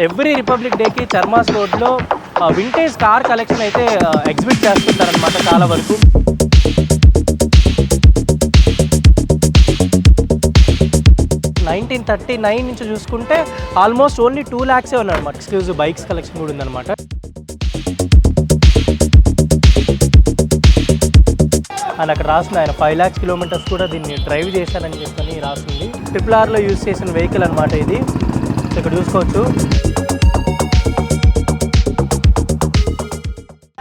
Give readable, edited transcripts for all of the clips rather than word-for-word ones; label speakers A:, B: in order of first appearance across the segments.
A: Every republic డేకి చర్మాస్ రోడ్లో vintage car collection అయితే ఎగ్జిబిట్ చేస్తుంటారనమాట చాలా వరకు. నైన్టీన్ 39 నుంచి చూసుకుంటే ఆల్మోస్ట్ ఓన్లీ 2 lakhs ఉన్నాయన్నమాట. ఎక్స్క్లూజివ్ బైక్స్ కలెక్షన్ కూడా ఉందన్నమాట. అని అక్కడ రాసింది ఆయన 5 lakhs kilometers కూడా దీన్ని డ్రైవ్ చేశానని చెప్పని రాసింది. RRRలో యూజ్ చేసిన వెహికల్ అనమాట ఇది. ఇక్కడ చూసుకోవచ్చు.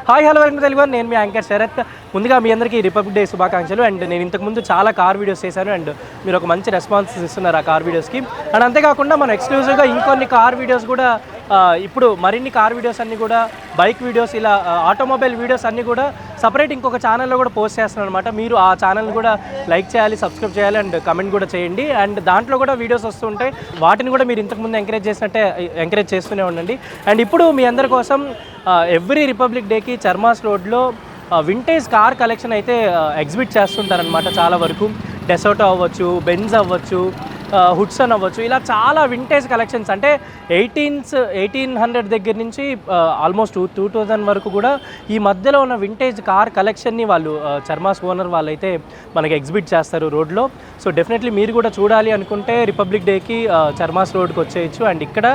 A: హాయ్ హలో వెల్కమ్ తెలుగు, నేను మీ యాంకర్ శరత్. ముందుగా మీ అందరికీ రిపబ్లిక్ డే శుభాకాంక్షలు. అండ్ నేను ఇంతకుముందు చాలా కార్ వీడియోస్ చేశాను అండ్ మీరు ఒక మంచి రెస్పాన్స్ ఇస్తున్నారు ఆ కార్ వీడియోస్కి. అండ్ అంతేకాకుండా మనం ఎక్స్క్లూజివ్గా ఇంకొన్ని కార్ వీడియోస్ కూడా ఇప్పుడు మరిన్ని కార్ వీడియోస్ అన్నీ కూడా బైక్ వీడియోస్ ఇలా ఆటోమొబైల్ వీడియోస్ అన్నీ కూడా సపరేట్ ఇంకొక ఛానల్లో కూడా పోస్ట్ చేస్తున్నాను అనమాట. మీరు ఆ ఛానల్ కూడా లైక్ చేయాలి, సబ్స్క్రైబ్ చేయాలి అండ్ కమెంట్ కూడా చేయండి. అండ్ దాంట్లో కూడా వీడియోస్ వస్తుంటాయి, వాటిని కూడా మీరు ఇంతకుముందు ఎంకరేజ్ చేస్తూనే ఉండండి. అండ్ ఇప్పుడు మీ అందరి కోసం ఎవ్రీ రిపబ్లిక్ డేకి చర్మాస్ రోడ్లో వింటేజ్ కార్ కలెక్షన్ అయితే ఎగ్జిబిట్ చేస్తుంటారనమాట చాలా వరకు. డెసోటో అవ్వచ్చు, బెంజ్ అవ్వచ్చు, హుడ్సన్ అవ్వచ్చు, ఇలా చాలా వింటేజ్ కలెక్షన్స్ అంటే 1800 దగ్గర నుంచి ఆల్మోస్ట్ 2000 వరకు కూడా ఈ మధ్యలో ఉన్న వింటేజ్ కార్ కలెక్షన్ని వాళ్ళు చర్మాస్ ఓనర్ వాళ్ళైతే మనకి ఎగ్జిబిట్ చేస్తారు రోడ్లో. సో డెఫినెట్లీ మీరు కూడా చూడాలి అనుకుంటే రిపబ్లిక్ డేకి చర్మాస్ రోడ్కి వచ్చేయచ్చు. అండ్ ఇక్కడ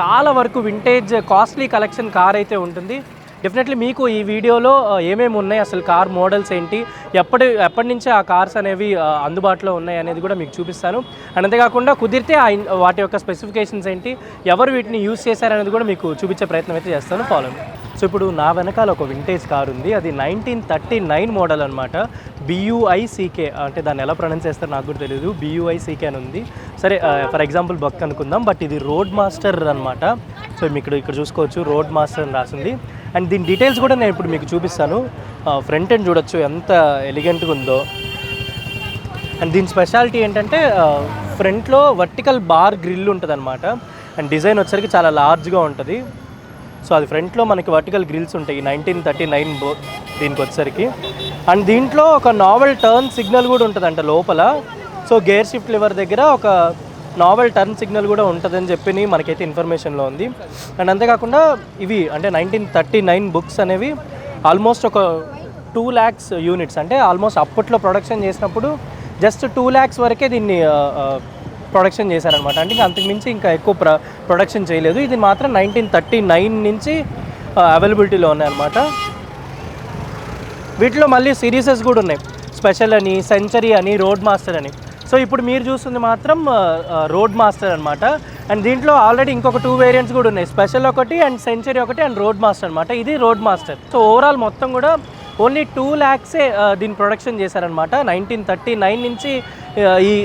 A: చాలా వరకు వింటేజ్ కాస్ట్లీ కలెక్షన్ కార్ అయితే ఉంటుంది. డెఫినెట్లీ మీకు ఈ వీడియోలో ఏమేమి ఉన్నాయి, అసలు కార్ మోడల్స్ ఏంటి, ఎప్పటి నుంచి ఆ కార్స్ అనేవి అందుబాటులో ఉన్నాయి అనేది కూడా మీకు చూపిస్తాను. అండ్ అంతేకాకుండా కుదిరితే వాటి యొక్క స్పెసిఫికేషన్స్ ఏంటి, ఎవరు వీటిని యూజ్ చేశారనేది కూడా మీకు చూపించే ప్రయత్నం అయితే చేస్తాను. ఫాలో. సో ఇప్పుడు నా వెనకాల ఒక వింటేజ్ కార్ ఉంది. అది 1939 మోడల్ అనమాట. BUICK, అంటే దాన్ని ఎలా ప్రొనౌన్స్ చేస్తారో నాకు కూడా తెలియదు. BUICK అని ఉంది. సరే, ఫర్ ఎగ్జాంపుల్ బక్ అనుకుందాం, బట్ ఇది రోడ్ మాస్టర్ అనమాట. సో ఇక్కడ చూసుకోవచ్చు, రోడ్ మాస్టర్ అని రాసింది. అండ్ దీని డీటెయిల్స్ కూడా నేను ఇప్పుడు మీకు చూపిస్తాను. ఫ్రంట్ ఎండ్ చూడొచ్చు ఎంత ఎలిగెంట్గా ఉందో. అండ్ దీని స్పెషాలిటీ ఏంటంటే ఫ్రంట్లో వర్టికల్ బార్ గ్రిల్ ఉంటుంది అనమాట. అండ్ డిజైన్ వచ్చరికి చాలా లార్జ్గా ఉంటుంది. సో అది ఫ్రంట్లో మనకి వర్టికల్ గ్రిల్స్ ఉంటాయి 1939 దీనికి వచ్చేసరికి. అండ్ దీంట్లో ఒక నావెల్ టర్న్ సిగ్నల్ కూడా ఉంటుందంట లోపల. సో గేర్ షిఫ్ట్ లివర్ దగ్గర ఒక నావెల్ టర్న్ సిగ్నల్ కూడా ఉంటుందని చెప్పి మనకైతే ఇన్ఫర్మేషన్లో ఉంది. అండ్ అంతేకాకుండా ఇవి అంటే 1939 బుక్స్ అనేవి ఆల్మోస్ట్ ఒక 2 lakhs యూనిట్స్, అంటే ఆల్మోస్ట్ అప్పట్లో ప్రొడక్షన్ చేసినప్పుడు జస్ట్ 2 lakhs వరకే దీన్ని ప్రొడక్షన్ చేశారనమాట. అంటే ఇంకా అంతకుమించి ఇంకా ఎక్కువ ప్రొడక్షన్ చేయలేదు. ఇది మాత్రం 1939 నుంచి అవైలబిలిటీలో ఉన్నాయన్నమాట. వీటిలో మళ్ళీ సిరీసెస్ కూడా ఉన్నాయి, స్పెషల్ అని, సెంచరీ అని, రోడ్ మాస్టర్ అని. సో ఇప్పుడు మీరు చూస్తుంది మాత్రం రోడ్ మాస్టర్ అనమాట. అండ్ దీంట్లో ఆల్రెడీ ఇంకొక 2 వేరియంట్స్ కూడా ఉన్నాయి, స్పెషల్ ఒకటి అండ్ సెంచరీ ఒకటి అండ్ రోడ్ మాస్టర్ అనమాట. ఇది రోడ్ మాస్టర్. సో ఓవరాల్ మొత్తం కూడా ఓన్లీ 2 lakhs దీని ప్రొడక్షన్ చేశారనమాట. 1939 నుంచి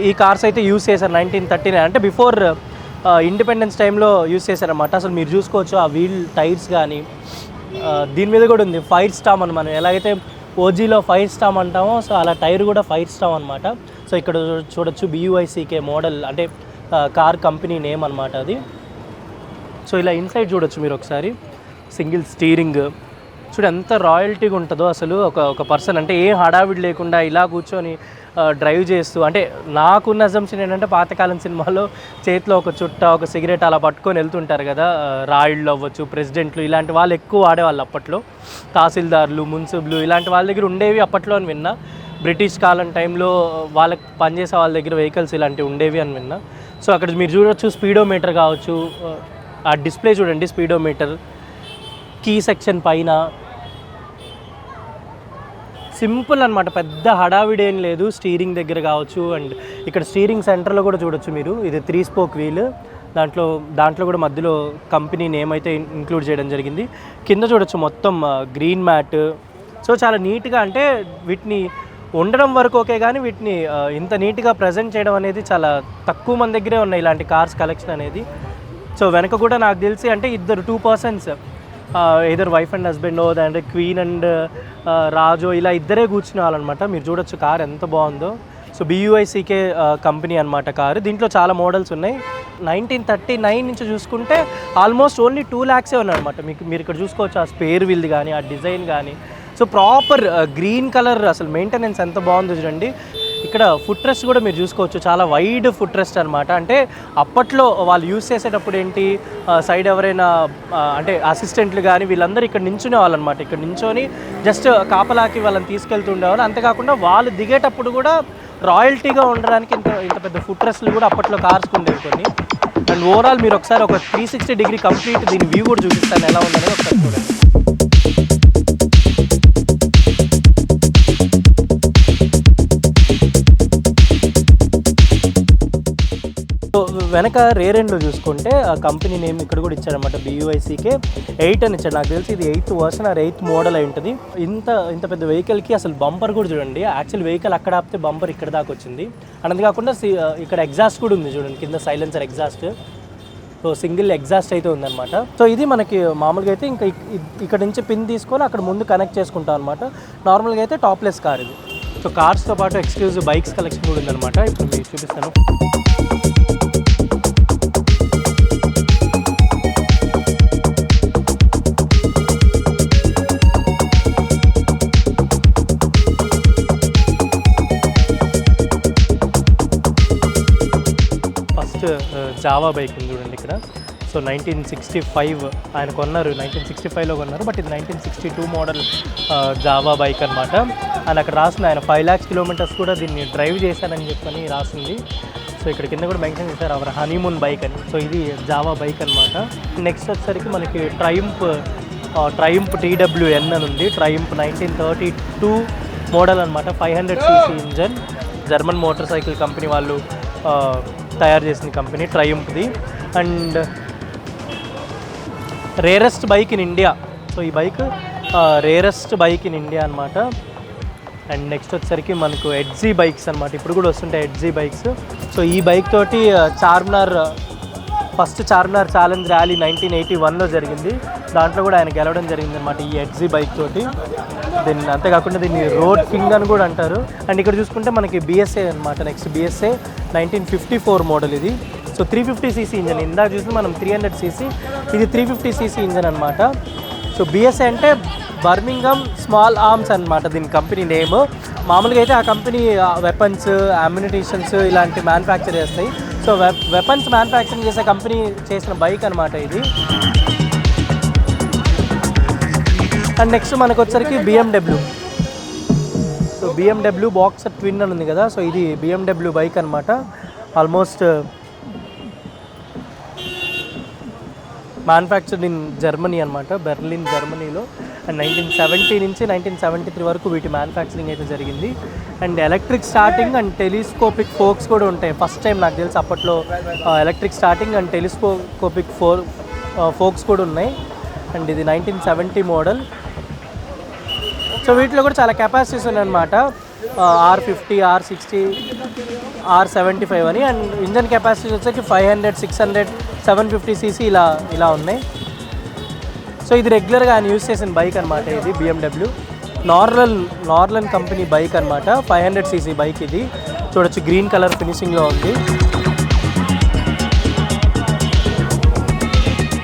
A: ఈ కార్స్ అయితే యూజ్ చేశారు. 1939 అంటే బిఫోర్ ఇండిపెండెన్స్ టైంలో యూజ్ చేశారనమాట. అసలు మీరు చూసుకోవచ్చు ఆ వీల్ టైర్స్ కానీ, దీని మీద కూడా ఉంది ఫైర్ స్టామ్ అని. మనం ఎలాగైతే ఓజీలో ఫైర్ స్టామ్ అంటామో, సో అలా టైర్ కూడా ఫైర్ స్టామ్ అనమాట. సో ఇక్కడ చూడొచ్చు BUICK మోడల్, అంటే కార్ కంపెనీ నేమ్ అనమాట అది. సో ఇలా ఇన్సైడ్ చూడొచ్చు మీరు ఒకసారి. సింగిల్ స్టీరింగ్ చూడ ఎంత రాయల్టీగా ఉంటుందో అసలు. ఒక పర్సన్ అంటే ఏ హడావిడి లేకుండా ఇలా కూర్చొని డ్రైవ్ చేస్తూ, అంటే నాకున్న అజంప్షన్ ఏంటంటే పాతకాలం సినిమాల్లో చేతిలో ఒక చుట్ట, ఒక సిగరెట్ అలా పట్టుకొని వెళ్తుంటారు కదా, రాయుళ్ళు అవ్వచ్చు, ప్రెసిడెంట్లు, ఇలాంటి వాళ్ళు ఎక్కువ వాడేవాళ్ళు అప్పట్లో. తహసీల్దార్లు, మున్సిబులు ఇలాంటి వాళ్ళ దగ్గర ఉండేవి అప్పట్లో అని విన్నా. బ్రిటిష్ కాలం టైంలో వాళ్ళకి పనిచేసే వాళ్ళ దగ్గర వెహికల్స్ ఇలాంటివి ఉండేవి అని విన్నా. సో అక్కడ మీరు చూడొచ్చు స్పీడోమీటర్ కావచ్చు, ఆ డిస్ప్లే చూడండి, స్పీడోమీటర్, కీ సెక్షన్ పైన సింపుల్ అనమాట, పెద్ద హడావిడి ఏం లేదు. స్టీరింగ్ దగ్గర కావచ్చు, అండ్ ఇక్కడ స్టీరింగ్ సెంటర్లో కూడా చూడొచ్చు మీరు. ఇది 3 spoke వీల్. దాంట్లో కూడా మధ్యలో కంపెనీ నేమ్ అయితే ఇంక్లూడ్ చేయడం జరిగింది. కింద చూడొచ్చు మొత్తం గ్రీన్ మ్యాట్. సో చాలా నీట్గా, అంటే వీటిని ఉండడం వరకు ఓకే, కానీ వీటిని ఇంత నీట్గా ప్రజెంట్ చేయడం అనేది చాలా తక్కువ మంది దగ్గరే ఉన్నాయి ఇలాంటి కార్స్ కలెక్షన్ అనేది. సో వెనక కూడా నాకు తెలిసి అంటే 2 persons, ఇద్దరు వైఫ్ అండ్ హస్బెండో, అంటే క్వీన్ అండ్ రాజో, ఇలా ఇద్దరే కూర్చునే వాళ్ళనమాట. మీరు చూడొచ్చు కార్ ఎంత బాగుందో. సో BUICK కంపెనీ అనమాట కారు. దీంట్లో చాలా మోడల్స్ ఉన్నాయి. 1939 నుంచి చూసుకుంటే ఆల్మోస్ట్ ఓన్లీ 2 lakhs ఉన్నాయన్నమాట. మీరు ఇక్కడ చూసుకోవచ్చు ఆ స్పేర్ వీల్ కానీ, ఆ డిజైన్ కానీ. సో ప్రాపర్ గ్రీన్ కలర్, అసలు మెయింటెనెన్స్ ఎంత బాగుందో చూడండి. ఇక్కడ ఫుట్ రెస్ట్ కూడా మీరు చూసుకోవచ్చు, చాలా వైడ్ ఫుట్ రెస్ట్ అనమాట. అంటే అప్పట్లో వాళ్ళు యూజ్ చేసేటప్పుడు ఏంటి, సైడ్ ఎవరైనా అంటే అసిస్టెంట్లు కానీ వీళ్ళందరూ ఇక్కడ నించునే వాళ్ళు అనమాట. ఇక్కడ నించొని జస్ట్ కాపలాకి వాళ్ళని తీసుకెళ్తుండేవాళ్ళు. అంతేకాకుండా వాళ్ళు దిగేటప్పుడు కూడా రాయల్టీగా ఉండడానికి ఇంత పెద్ద ఫుట్ రెస్ట్లు కూడా అప్పట్లో కార్స్కి ఉండేవి కొన్ని. అండ్ ఓవరాల్ మీరు ఒకసారి ఒక 360 డిగ్రీ కంప్లీట్ దీని వ్యూ కూడా చూపిస్తాను ఎలా ఉందనేది ఒకసారి చూడండి. సో వెనక రేర్ ఎండ్లో చూసుకుంటే ఆ కంపెనీ నేమ్ ఇక్కడ కూడా ఇచ్చారనమాట, BUICK 8 అని ఇచ్చాడు. నాకు తెలిసి ఇది 8th version are 8th model అయి ఉంటుంది. ఇంత పెద్ద వెహికల్కి అసలు బంపర్ కూడా చూడండి. యాక్చువల్ వెహికల్ అక్కడ ఆపితే బంపర్ ఇక్కడ దాకా వచ్చింది. అంతేకాకుండా ఇక్కడ ఎగ్జాస్ట్ కూడా ఉంది చూడండి, కింద silencer exhaust. So single exhaust అయితే ఉందన్నమాట. సో ఇది మనకి మామూలుగా అయితే ఇంకా ఇక్కడ నుంచి పిన్ తీసుకొని అక్కడ ముందు కనెక్ట్ చేసుకుంటాం అనమాట. నార్మల్గా అయితే టాప్లెస్ కార్ ఇది. సో కార్స్తో పాటు ఎక్స్క్లూజివ్ బైక్స్ కలెక్షన్ కూడా ఉందన్నమాట. ఇప్పుడు మీకు చూపిస్తాను. జావా బైక్ ఉంది చూడండి ఇక్కడ. సో 1965 ఆయన కొన్నారు, 1965లో కొన్నారు. బట్ ఇది 1962 మోడల్ జావా బైక్ అనమాట. ఆయన అక్కడ రాసింది ఆయన 5 lakhs kilometers కూడా దీన్ని డ్రైవ్ చేశానని చెప్పని రాసింది. సో ఇక్కడ కింద కూడా మెన్షన్ చేశారు అవర్ హనీమూన్ బైక్ అని. సో ఇది జావా బైక్ అనమాట. నెక్స్ట్ వచ్చేసరికి మనకి ట్రయంఫ్ TWN అని ఉంది. ట్రయంఫ్ 1932 మోడల్ అనమాట. 500cc engine, German motor cycle company వాళ్ళు తయారు చేసిన కంపెనీ ట్రయంఫ్ది. And rarest bike in India. So ఈ bike rarest bike in India అనమాట. అండ్ నెక్స్ట్ వచ్చేసరికి మనకు ఎడ్జీ బైక్స్ అనమాట. ఇప్పుడు కూడా వస్తుంటాయి ఎడ్జీ బైక్స్. సో ఈ బైక్ తోటి ఫస్ట్ చార్మినార్ ఛాలెంజ్ ర్యాలీ 1981లో జరిగింది. దాంట్లో కూడా ఆయన గెలవడం జరిగింది అనమాట ఈ ఎడ్జీ బైక్ తోటి. అంతేకాకుండా దీన్ని రోడ్ కింగ్ అని కూడా అంటారు. అండ్ ఇక్కడ చూసుకుంటే మనకి BSA అనమాట. నెక్స్ట్ BSA 1954 మోడల్ ఇది. So 350cc engine. ఇందాక చూసి మనం 300cc, ఇది 350cc ఇంజన్ అనమాట. సో BSA అంటే బర్మింగమ్ స్మాల్ ఆర్మ్స్ అనమాట దీని కంపెనీ నేమ్. మామూలుగా అయితే ఆ కంపెనీ వెపన్స్, అమ్యునిషన్స్ ఇలాంటి మ్యానుఫ్యాక్చర్ చేస్తాయి. సో వెపన్స్ మ్యానుఫ్యాక్చరింగ్ చేసే కంపెనీ చేసిన బైక్ అనమాట ఇది. అండ్ నెక్స్ట్ మనకు వచ్చరికి BMW. So BMW boxer twin అని ఉంది కదా. సో ఇది BMW బైక్ అనమాట. ఆల్మోస్ట్ మ్యానుఫ్యాక్చర్డ్ ఇన్ జర్మనీ అనమాట, బెర్లిన్ జర్మనీలో. అండ్ 1970 నుంచి 1973 వరకు వీటి మ్యానుఫ్యాక్చరింగ్ అయితే జరిగింది. And electric starting and telescopic forks కూడా ఉంటాయి. ఫస్ట్ టైం నాకు తెలిసి అప్పట్లో electric starting and telescopic forks కూడా ఉన్నాయి. అండ్ ఇది 1970 మోడల్. సో వీటిలో కూడా చాలా కెపాసిటీస్ ఉన్నాయన్నమాట. R50, R60, R75 అని. అండ్ ఇంజన్ కెపాసిటీస్ వచ్చేసి 500, 600, 750cc ఇలా ఉన్నాయి. సో ఇది రెగ్యులర్గా ఆయన యూజ్ చేసిన బైక్ అనమాట. ఇది BMW నార్లన్ కంపెనీ బైక్ అనమాట. 500cc బైక్ ఇది. చూడొచ్చు గ్రీన్ కలర్ ఫినిషింగ్లో ఉంది.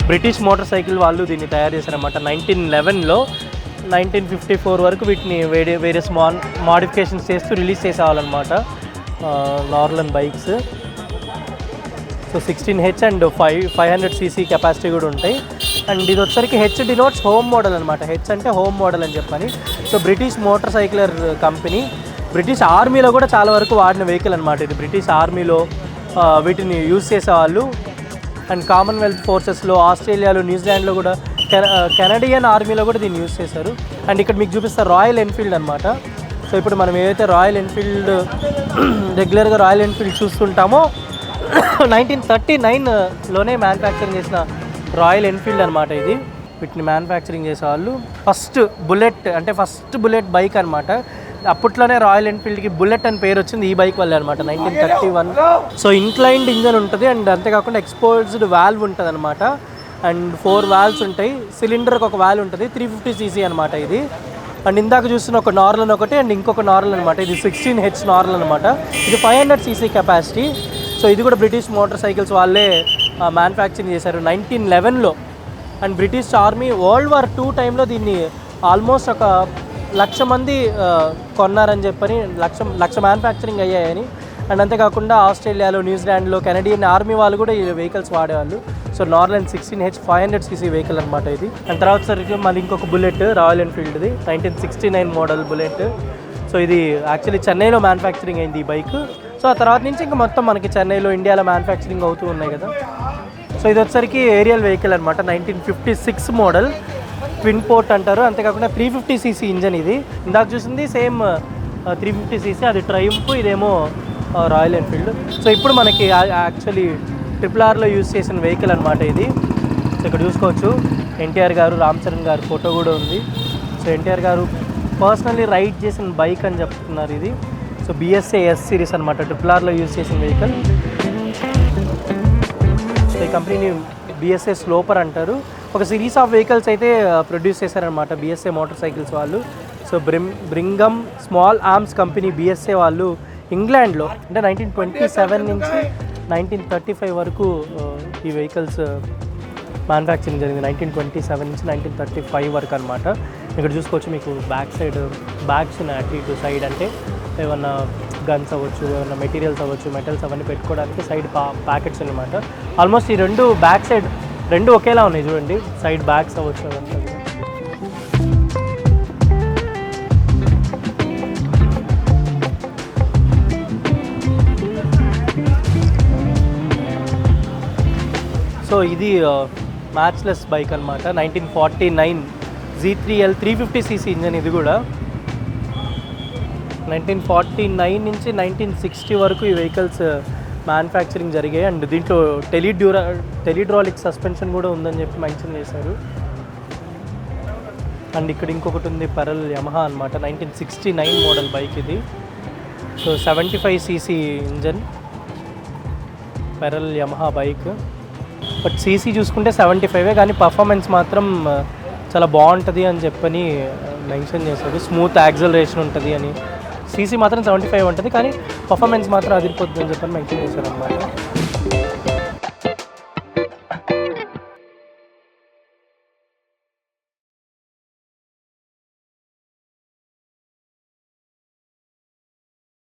A: బ్రిటిష్ మోటార్ సైకిల్ వాళ్ళు దీన్ని తయారు చేశారన్నమాట 1911లో. 1954 వరకు వీటిని వేరియస్ మాడిఫికేషన్స్ చేస్తూ రిలీజ్ చేసేవాళ్ళనమాట Norton bikes. So 16H and 500cc capacity కూడా ఉంటాయి. అండ్ ఇది వచ్చరికి H డినోట్స్ హోమ్ మోడల్ అనమాట. H అంటే హోమ్ మోడల్ అని చెప్పని. So British motor cycle company, British ఆర్మీలో కూడా చాలా వరకు వాడిన వెహికల్ అనమాట ఇది. బ్రిటిష్ ఆర్మీలో వీటిని యూజ్ చేసేవాళ్ళు. అండ్ కామన్వెల్త్ ఫోర్సెస్లో, ఆస్ట్రేలియాలో, న్యూజిలాండ్లో కూడా, కెనడియన్ ఆర్మీలో కూడా దీన్ని యూజ్ చేశారు. అండ్ ఇక్కడ మీకు చూపిస్తారు రాయల్ ఎన్ఫీల్డ్ అనమాట. సో ఇప్పుడు మనం ఏదైతే రాయల్ ఎన్ఫీల్డ్ రెగ్యులర్గా రాయల్ ఎన్ఫీల్డ్ చూస్తుంటామో 1939లోనే మ్యానుఫ్యాక్చరింగ్ చేసిన రాయల్ ఎన్ఫీల్డ్ అనమాట ఇది. వీటిని మ్యానుఫ్యాక్చరింగ్ చేసేవాళ్ళు. ఫస్ట్ బుల్లెట్ బైక్ అనమాట. అప్పట్లోనే రాయల్ ఎన్ఫీల్డ్కి బుల్లెట్ అని పేరు వచ్చింది ఈ బైక్ వల్లే అనమాట 1931. సో ఇంక్లైన్డ్ ఇంజన్ ఉంటుంది. అండ్ అంతేకాకుండా ఎక్స్పోజ్డ్ వాల్వ్ ఉంటుంది అనమాట. అండ్ 4 వాల్వ్స్ ఉంటాయి. సిలిండర్కి ఒక వాల్వ్ ఉంటుంది. 350cc అనమాట ఇది. అండ్ ఇందాక చూస్తున్న ఒక నార్లన్ ఒకటి అండ్ ఇంకొక నార్లన్ అనమాట. ఇది 16H నార్లన్ అనమాట. ఇది 500cc కెపాసిటీ. సో ఇది కూడా బ్రిటిష్ మోటార్ సైకిల్స్ వాళ్ళే మ్యానుఫ్యాక్చరింగ్ చేశారు 1911లో. And British army World War II టైంలో దీన్ని ఆల్మోస్ట్ ఒక 1,00,000 మంది కొన్నారని చెప్పని, లక్ష మ్యానుఫ్యాక్చరింగ్ అయ్యాయని. అండ్ అంతేకాకుండా ఆస్ట్రేలియాలో, న్యూజిలాండ్లో కెనడియన్ ఆర్మీ వాళ్ళు కూడా ఈ వెహికల్స్ వాడేవాళ్ళు. So Norland 16H 500cc vehicle అనమాట ఇది. అండ్ తర్వాత సరికి మళ్ళీ ఇంకొక బుల్లెట్, రాయల్ ఎన్ఫీల్డ్ది 1969 మోడల్ బుల్లెట్. సో ఇది యాక్చువల్లీ చెన్నైలో మ్యానుఫ్యాక్చరింగ్ అయింది ఈ బైక్. సో ఆ తర్వాత నుంచి ఇంకా మొత్తం మనకి చెన్నైలో, ఇండియాలో మ్యానుఫ్యాక్చరింగ్ అవుతూ ఉన్నాయి కదా. సో ఇది వచ్చరికి ఏరియల్ వెహికల్ అనమాట, 1956 మోడల్, ట్విన్ పోర్ట్ అంటారు. అంతేకాకుండా 350cc ఇంజన్ ఇది. ఇందాక చూసింది సేమ్ 350cc, అది ట్రయంఫ్, ఇదేమో రాయల్ ఎన్ఫీల్డ్. సో ఇప్పుడు మనకి యాక్చువల్లీ RRRలో యూజ్ చేసిన వెహికల్ అనమాట ఇది. సో ఇక్కడ చూసుకోవచ్చు ఎన్టీఆర్ గారు, రామ్ చరణ్ గారు ఫోటో కూడా ఉంది. సో ఎన్టీఆర్ గారు పర్సనల్లీ రైడ్ చేసిన బైక్ అని చెప్తున్నారు ఇది. సో BSA S సిరీస్ అనమాట, RRRలో యూజ్ చేసిన వెహికల్. సో ఈ కంపెనీని BSA స్లోపర్ అంటారు. ఒక సిరీస్ ఆఫ్ వెహికల్స్ అయితే ప్రొడ్యూస్ చేశారనమాట BSA మోటార్ సైకిల్స్ వాళ్ళు. So Birmingham small arms company BSA వాళ్ళు ఇంగ్లాండ్లో అంటే 1927 నుంచి 1935 వరకు ఈ వెహికల్స్ మ్యానుఫ్యాక్చరింగ్ జరిగింది. 1927 నుంచి 1935 వరకు అనమాట. ఇక్కడ చూసుకోవచ్చు మీకు బ్యాక్ సైడ్ బ్యాగ్స్ ఉన్నాయి అటు ఇటు సైడ్, అంటే ఏమన్నా గన్స్ అవ్వచ్చు, ఏమన్నా మెటీరియల్స్ అవ్వచ్చు, మెటల్స్ అవన్నీ పెట్టుకోవడానికి సైడ్ ప్యాకెట్స్ అనమాట. ఆల్మోస్ట్ ఈ రెండు బ్యాక్ సైడ్ రెండు ఒకేలా ఉన్నాయి చూడండి, సైడ్ బ్యాగ్స్ అవ్వచ్చు అదంతా. సో ఇది మ్యాచ్లెస్ బైక్ అనమాట, 1949 Z3L 350cc ఇంజన్. ఇది కూడా 1949 నుంచి 1960 వరకు ఈ వెహికల్స్ మ్యానుఫ్యాక్చరింగ్ జరిగాయి. అండ్ దీంట్లో టెలిడ్రాలిక్ సస్పెన్షన్ కూడా ఉందని చెప్పి మెన్షన్ చేశారు. అండ్ ఇక్కడ ఇంకొకటి ఉంది, పెరల్ యమహా అనమాట, 1969 మోడల్ బైక్ ఇది. So 75cc engine, pearl Yamaha bike. But CC చూసుకుంటే 75, కానీ పర్ఫార్మెన్స్ మాత్రం చాలా బాగుంటుంది అని చెప్పని మెన్షన్ చేశాడు. స్మూత్ యాక్సలరేషన్ ఉంటుంది అని. సీసీ మాత్రం 75 ఉంటుంది, కానీ పర్ఫార్మెన్స్ మాత్రం అదిరిపోద్ది అని చెప్పని మెన్షన్ చేశారు అనమాట.